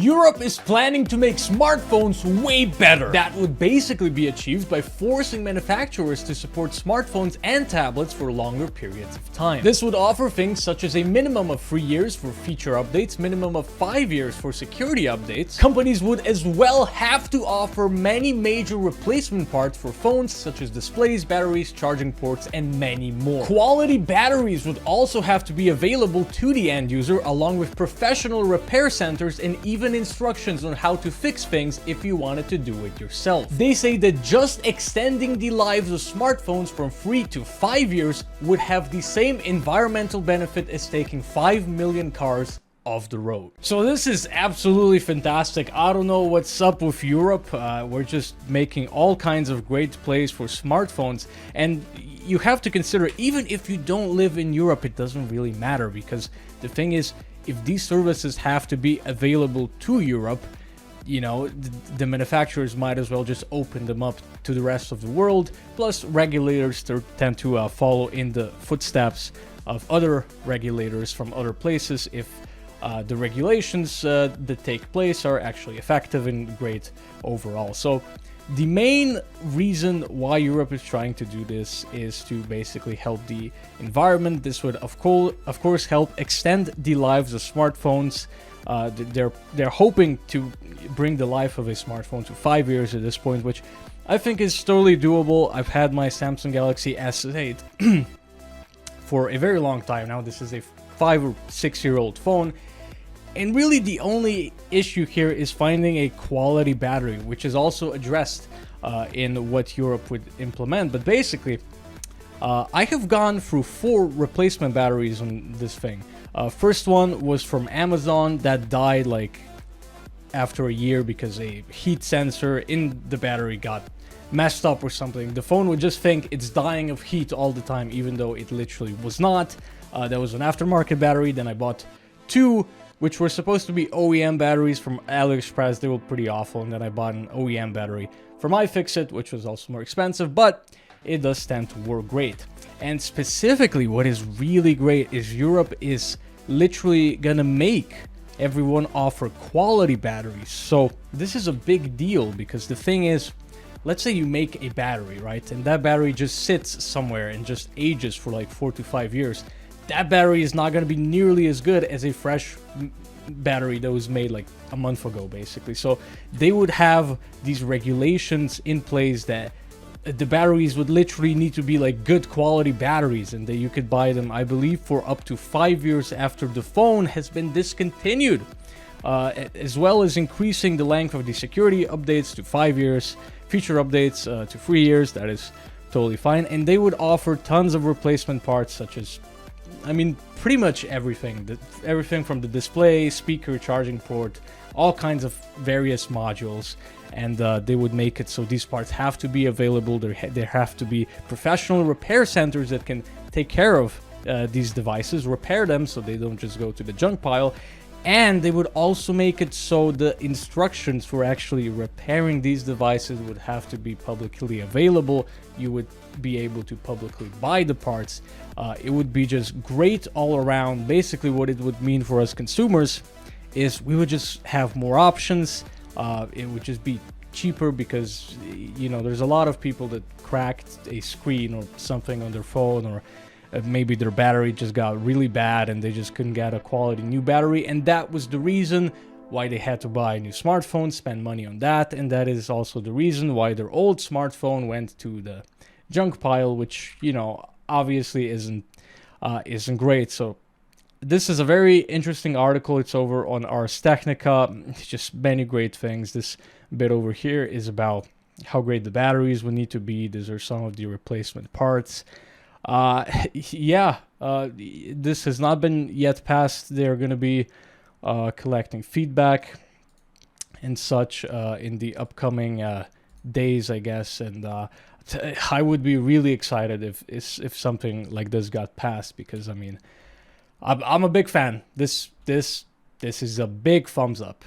Europe is planning to make smartphones way better. That would basically be achieved by forcing manufacturers to support smartphones and tablets for longer periods of time. This would offer things such as a minimum of 3 years for feature updates, minimum of 5 years for security updates. Companies would as well have to offer many major replacement parts for phones such as displays, batteries, charging ports, and many more. Quality batteries would also have to be available to the end user, along with professional repair centers and even instructions on how to fix things if you wanted to do it yourself. They say that just extending the lives of smartphones from 3 to 5 years would have the same environmental benefit as taking 5 million cars off the road. So this is absolutely fantastic. I don't know what's up with Europe. We're just making all kinds of great plays for smartphones, and you have to consider, even if you don't live in Europe, it doesn't really matter, because the thing is, if these services have to be available to Europe, you know, the manufacturers might as well just open them up to the rest of the world. Plus, regulators tend to follow in the footsteps of other regulators from other places if the regulations that take place are actually effective and great overall. So the main reason why Europe is trying to do this is to basically help the environment. This would of course help extend the lives of smartphones. They're hoping to bring the life of a smartphone to 5 years at this point, which I think is totally doable. I've had my Samsung Galaxy S8 for a very long time now. This is a 5 or 6 year old phone. And really the only issue here is finding a quality battery, which is also addressed in what Europe would implement. But basically, I have gone through 4 replacement batteries on this thing. First one was from Amazon that died like after a year because a heat sensor in the battery got messed up or something. The phone would just think it's dying of heat all the time, even though it literally was not. That was an aftermarket battery. Then I bought 2 which were supposed to be OEM batteries from AliExpress. They were pretty awful, and then I bought an OEM battery from iFixit, which was also more expensive, but it does tend to work great. And specifically, what is really great is Europe is literally gonna make everyone offer quality batteries. So this is a big deal, because the thing is, let's say you make a battery, right? And that battery just sits somewhere and just ages for like 4 to 5 years. That battery is not going to be nearly as good as a fresh battery that was made like a month ago, basically. So they would have these regulations in place that the batteries would literally need to be like good quality batteries, and that you could buy them, I believe, for up to 5 years after the phone has been discontinued, as well as increasing the length of the security updates to 5 years, feature updates to 3 years. That is totally fine. And they would offer tons of replacement parts, such as, I mean, pretty much everything. Everything from the display, speaker, charging port, all kinds of various modules. And they would make it so these parts have to be available. There have to be professional repair centers that can take care of these devices, repair them so they don't just go to the junk pile. And they would also make it so the instructions for actually repairing these devices would have to be publicly available. You would be able to publicly buy the parts. It would be just great all around. Basically, what it would mean for us consumers is we would just have more options. It would just be cheaper, because, you know, there's a lot of people that cracked a screen or something on their phone, or maybe their battery just got really bad and they just couldn't get a quality new battery, and that was the reason why they had to buy a new smartphone, spend money on that. And that is also the reason why their old smartphone went to the junk pile, which, you know, obviously isn't great. So this is a very interesting article. It's over on Ars Technica. It's just many great things. This bit over here is about how great the batteries would need to be. These are some of the replacement parts. This has not been yet passed. They're going to be collecting feedback and such in the upcoming days, I guess. And I would be really excited if something like this got passed, because I mean, I'm a big fan. This is a big thumbs up.